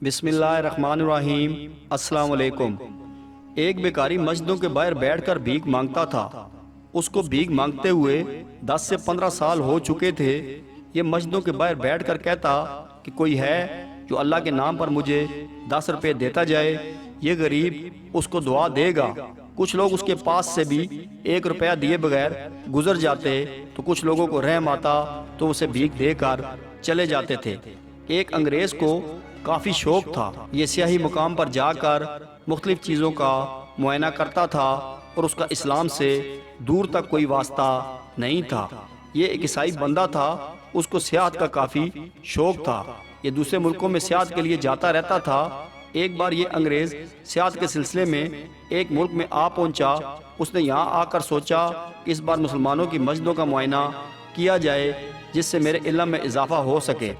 بسم اللہ الرحمن الرحیم۔ السلام علیکم۔ ایک بیکاری مسجدوں کے باہر بیٹھ کر بھیک مانگتا تھا۔ اس کو بھیک مانگتے ہوئے 10 سے 15 سال ہو چکے تھے۔ یہ مسجدوں کے باہر بیٹھ کر کہتا کہ کوئی ہے جو اللہ کے نام پر مجھے 10 روپے دیتا جائے، یہ غریب اس کو دعا دے گا۔ کچھ لوگ اس کے پاس سے بھی 1 روپیہ دیے بغیر گزر جاتے تو کچھ لوگوں کو رحم آتا تو اسے بھیک دے کر چلے جاتے تھے۔ ایک انگریز کو کافی شوق تھا۔ یہ سیاحی مقام پر جا کر مختلف چیزوں کا معائنہ کرتا تھا اور اس کا اسلام سے دور تک کوئی واسطہ نہیں تھا۔ یہ ایک عیسائی بندہ تھا، اس کو سیاحت کا کافی شوق تھا۔ یہ دوسرے ملکوں میں سیاحت کے لیے جاتا رہتا تھا۔ ایک بار یہ انگریز سیاحت کے سلسلے میں ایک ملک میں آ پہنچا۔ اس نے یہاں آ کر سوچا کہ اس بار مسلمانوں کی مسجدوں کا معائنہ کیا جائے جس سے میرے علم میں اضافہ ہو سکے۔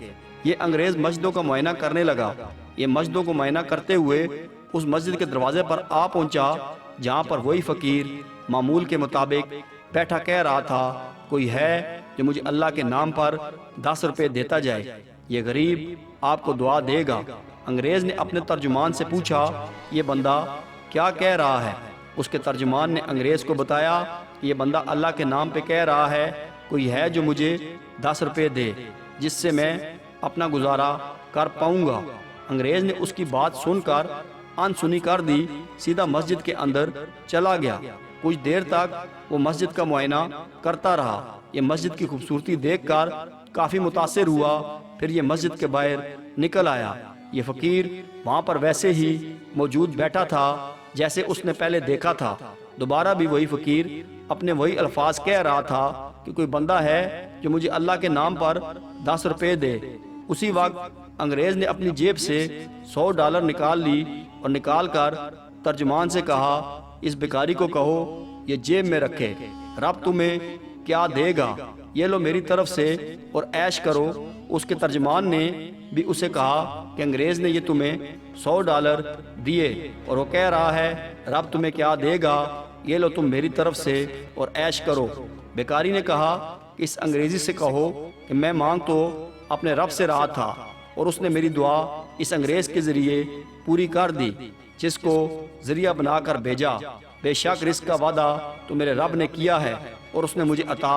یہ انگریز مسجدوں کا معائنہ کرنے لگا۔ یہ مسجدوں کو معائنہ کرتے ہوئے اس مسجد کے دروازے پر آ پہنچا جہاں پر وہی فقیر معمول کے مطابق بیٹھا کہہ رہا تھا، کوئی ہے جو مجھے اللہ کے نام پر 10 روپے دیتا جائے، یہ غریب آپ کو دعا دے گا۔ انگریز نے اپنے ترجمان سے پوچھا، یہ بندہ کیا کہہ رہا ہے؟ اس کے ترجمان نے انگریز کو بتایا کہ یہ بندہ اللہ کے نام پہ کہہ رہا ہے، کوئی ہے جو مجھے 10 روپے دے جس سے میں اپنا گزارا کر پاؤں گا۔ انگریز نے اس کی بات سن کر انسنی کر دی، سیدھا مسجد کے اندر چلا گیا۔ کچھ دیر تک وہ مسجد کا معائنہ کرتا رہا۔ یہ مسجد کی خوبصورتی دیکھ کر کافی متاثر ہوا، پھر یہ مسجد کے باہر نکل آیا۔ یہ فقیر وہاں پر ویسے ہی موجود بیٹھا تھا جیسے اس نے پہلے دیکھا تھا۔ دوبارہ بھی وہی فقیر اپنے وہی الفاظ کہہ رہا تھا کہ کوئی بندہ ہے جو مجھے اللہ کے نام پر 10 روپے دے۔ اسی وقت انگریز نے اپنی جیب سے $100 نکال لی اور نکال کر ترجمان سے کہا، اس بیکاری کو کہو یہ جیب میں رکھے، رب تمہیں کیا دے گا، یہ لو میری طرف سے اور عیش کرو۔ اس کے ترجمان نے بھی اسے کہا کہ انگریز نے یہ تمہیں $100 دیے اور وہ کہہ رہا ہے رب تمہیں کیا دے گا، یہ لو تم میری طرف سے اور عیش کرو۔ بیکاری نے کہا کہ اس انگریزی سے کہو کہ میں مانگ تو اپنے رب سے رہا تھا اور اس نے میری دعا اس انگریز کے ذریعے پوری کر دی جس کو ذریعہ بنا کر بھیجا۔ بے شک رزق کا وعدہ تو میرے رب نے کیا ہے اور اس نے مجھے عطا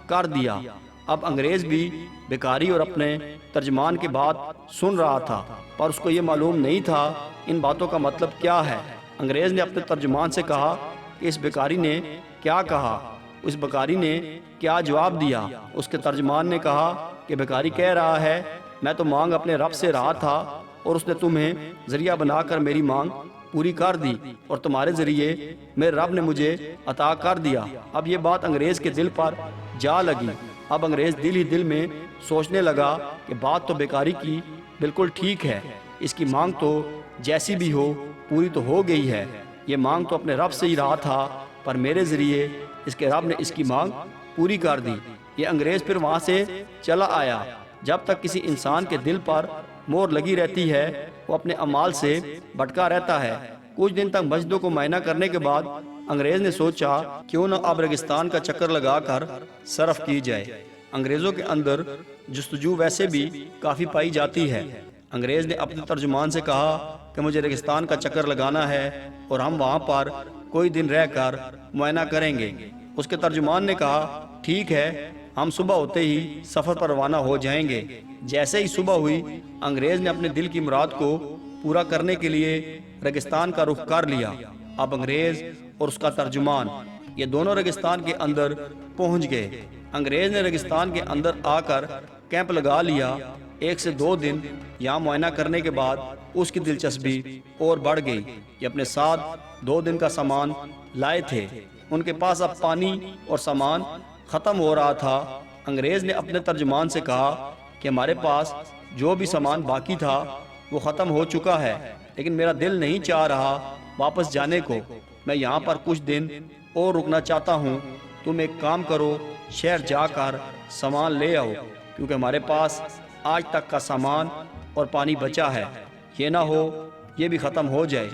کر دیا۔ اب انگریز بھی بیکاری اور اپنے ترجمان کی بات سن رہا تھا، پر اس کو یہ معلوم نہیں تھا ان باتوں کا مطلب کیا ہے۔ انگریز نے اپنے ترجمان سے کہا کہ اس بیکاری نے کیا کہا، اس بیکاری نے کیا جواب دیا۔ اس کے ترجمان نے کہا کہ بیکاری کہہ رہا ہے میں تو مانگ اپنے رب سے رہا تھا اور اس نے تمہیں ذریعہ بنا کر میری مانگ پوری کر دی اور تمہارے ذریعے میرے رب نے مجھے عطا کر دیا۔ اب یہ بات انگریز کے دل پر جا لگی۔ اب انگریز دل ہی دل میں سوچنے لگا کہ بات تو بیکاری کی بالکل ٹھیک ہے، اس کی مانگ تو جیسی بھی ہو پوری تو ہو گئی ہے۔ یہ مانگ تو اپنے رب سے ہی رہا تھا پر میرے ذریعے اس کے رب نے اس کی مانگ پوری کر دی۔ یہ انگریز پھر وہاں سے چلا آیا۔ جب تک کسی انسان کے دل پر مہر لگی رہتی ہے وہ اپنے اعمال سے بھٹکا رہتا ہے۔ کچھ دن تک مسجدوں کو معائنہ کرنے کے بعد انگریز نے سوچا کیوں نہ اب ریگستان کا چکر لگا کر صرف کی جائے۔ انگریزوں کے اندر جستجو ویسے بھی کافی پائی جاتی ہے۔ انگریز نے اپنے ترجمان سے کہا کہ مجھے ریگستان کا چکر لگانا ہے اور ہم وہاں پر کوئی دن رہ کر معائنہ کریں گے۔ اس کے ترجمان نے کہا ٹھیک ہے، ہم صبح ہوتے ہی سفر پر روانہ ہو جائیں گے۔ جیسے ہی صبح ہوئی انگریز نے اپنے دل کی مراد کو پورا کرنے کے لیے ریگستان کا رخ کر لیا۔ اب انگریز اور اس کا ترجمان یہ دونوں ریگستان کے اندر پہنچ گئے۔ انگریز نے ریگستان کے اندر آ کر کیمپ لگا لیا۔ 1 سے 2 دن یہاں معائنہ کرنے کے بعد اس کی دلچسپی اور بڑھ گئی۔ یہ اپنے ساتھ 2 دن کا سامان لائے تھے۔ ان کے پاس اب پانی اور سامان ختم ہو رہا تھا۔ انگریز نے اپنے ترجمان سے کہا کہ ہمارے پاس جو بھی سامان باقی تھا وہ ختم ہو چکا ہے، لیکن میرا دل نہیں چاہ رہا واپس جانے کو، میں یہاں پر کچھ دن اور رکنا چاہتا ہوں۔ تم ایک کام کرو، شہر جا کر سامان لے آؤ کیونکہ ہمارے پاس آج تک کا سامان اور پانی بچا ہے، یہ نہ ہو یہ بھی ختم ہو جائے۔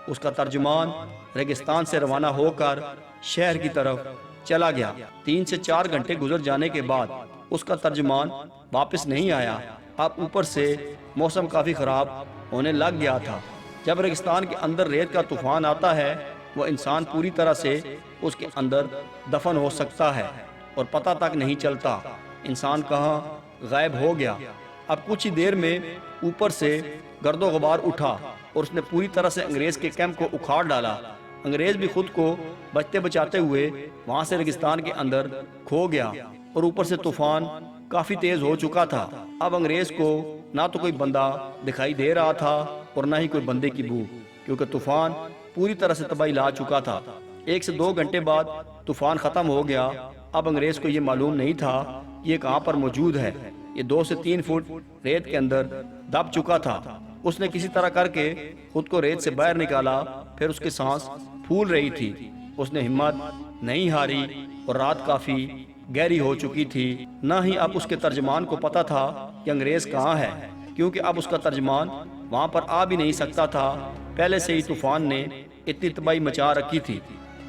اس کا ترجمان ریگستان سے روانہ ہو کر شہر کی طرف چلا گیا۔ 3 سے 4 گھنٹے گزر جانے کے بعد اس کا ترجمان واپس نہیں آیا۔ اب اوپر سے موسم کافی خراب ہونے لگ گیا تھا۔ جب ریگستان کے اندر ریت کا طوفان آتا ہے، وہ انسان پوری طرح سے اس کے اندر دفن ہو سکتا ہے اور پتہ تک نہیں چلتا انسان کہاں غائب ہو گیا۔ اب کچھ ہی دیر میں اوپر سے گرد و غبار اٹھا اور اس نے پوری طرح سے انگریز کے کیمپ کو اکھاڑ ڈالا۔ انگریز بھی خود کو بچتے بچاتے ہوئے وہاں سے ریگستان کے اندر کھو گیا اور اوپر سے طوفان کافی تیز ہو چکا تھا۔ اب انگریز کو نہ تو کوئی بندہ دکھائی دے رہا تھا اور نہ ہی کوئی بندے کی بو، کیونکہ طوفان پوری طرح سے تباہی لا چکا تھا۔ 1 سے 2 گھنٹے بعد طوفان ختم ہو گیا۔ اب انگریز کو یہ معلوم نہیں تھا کہ یہ کہاں پر موجود ہے۔ یہ 2 سے 3 فٹ ریت کے اندر دب چکا تھا۔ اس نے کسی طرح کر کے خود کو ریت سے باہر نکالا، پھر اس کی سانس پھول رہی تھی۔ اس نے ہمت نہیں ہاری اور رات کافی گہری ہو چکی تھی۔ نہ ہی اب اس کے ترجمان کو پتا تھا کہ انگریز کہاں ہے، کیونکہ اب اس کا ترجمان وہاں پر آ بھی نہیں سکتا تھا۔ پہلے سے ہی طوفان نے اتنی تباہی مچا رکھی تھی۔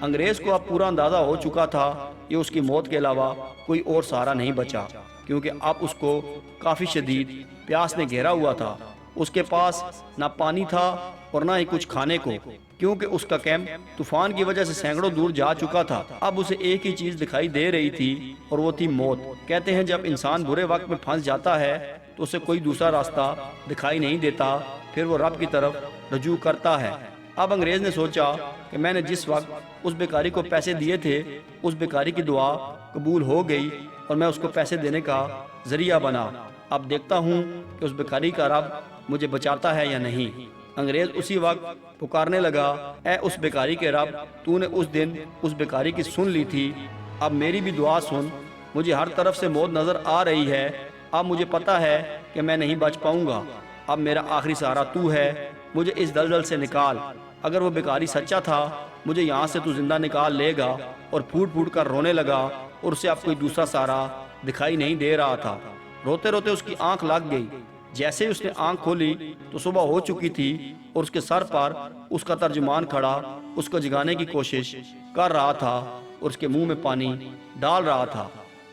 انگریز کو اب پورا اندازہ ہو چکا تھا کہ اس کی موت کے علاوہ کوئی اور سہارا نہیں بچا، کیونکہ اب اس کو کافی شدید پیاس نے گھیرا ہوا تھا۔ اس کے پاس نہ پانی تھا اور نہ ہی کچھ کھانے کو، کیونکہ اس کا کیمپ طوفان کی وجہ سے سینکڑوں دور جا چکا تھا۔ اب اسے ایک ہی چیز دکھائی دے رہی تھی اور وہ تھی موت۔ کہتے ہیں جب انسان برے وقت میں پھنس جاتا ہے تو اسے کوئی دوسرا راستہ دکھائی نہیں دیتا، پھر وہ رب کی طرف رجوع کرتا ہے۔ اب انگریز نے سوچا کہ میں نے جس وقت اس بیکاری کو پیسے دیے تھے، اس بیکاری کی دعا قبول ہو گئی اور میں اس کو پیسے دینے کا ذریعہ بنا۔ اب دیکھتا ہوں کہ اس بیکاری کا رب مجھے بچاتا ہے یا نہیں۔ انگریز اسی وقت پکارنے لگا، اے اس بیکاری کے رب، تو نے اس دن اس بیکاری کی سن لی تھی، اب میری بھی دعا سن۔ مجھے ہر طرف سے موت نظر آ رہی ہے، اب مجھے پتا ہے کہ میں نہیں بچ پاؤں گا۔ اب میرا آخری سہارا تو ہے، مجھے اس دلدل سے نکال۔ اگر وہ بیکاری سچا تھا، مجھے یہاں سے تو زندہ نکال لے گا۔ اور پھوٹ پھوٹ کر رونے لگا اور اسے اب کوئی دوسرا سہارا دکھائی نہیں دے رہا تھا۔ روتے روتے اس کی آنکھ لگ گئی۔ جیسے ہی اس نے آنکھ کھولی تو صبح ہو چکی تھی اور اس کے سر پر اس کا ترجمان کھڑا اس کو جگانے کی کوشش کر رہا تھا اور اس کے منہ میں پانی ڈال رہا تھا۔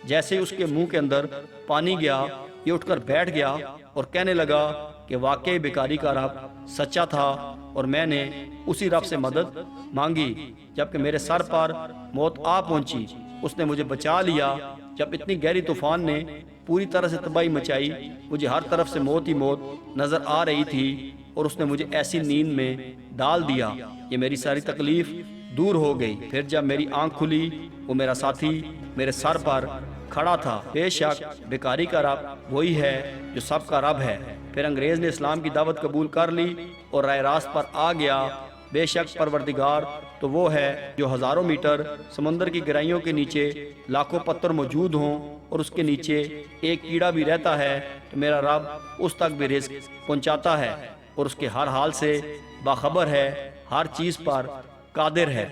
جیسے ہی اس کے منہ کے اندر پانی گیا، یہ اٹھ کر بیٹھ گیا اور کہنے لگا کہ واقعی بیکاری کا رب سچا تھا اور میں نے اسی رب سے مدد مانگی۔ جبکہ میرے سر پر موت آ پہنچی، اس نے مجھے بچا لیا۔ جب اتنی گہری طوفان نے پوری طرح سے تباہی مچائی، مجھے ہر طرف سے موت ہی موت نظر آ رہی تھی اور اس نے مجھے ایسی نیند میں ڈال دیا کہ میری ساری تکلیف دور ہو گئی۔ پھر جب میری آنکھ کھلی، وہ میرا ساتھی میرے سر پر کھڑا تھا۔ بے شک بیکاری کا رب وہی ہے جو سب کا رب ہے۔ پھر انگریز نے اسلام کی دعوت قبول کر لی اور راہ راست پر آ گیا۔ بے شک پروردگار تو وہ ہے جو ہزاروں میٹر سمندر کی گہرائیوں کے نیچے لاکھوں پتھر موجود ہوں اور اس کے نیچے ایک کیڑا بھی رہتا ہے تو میرا رب اس تک بھی رزق پہنچاتا ہے اور اس کے ہر حال سے باخبر ہے، ہر چیز پر قادر ہے۔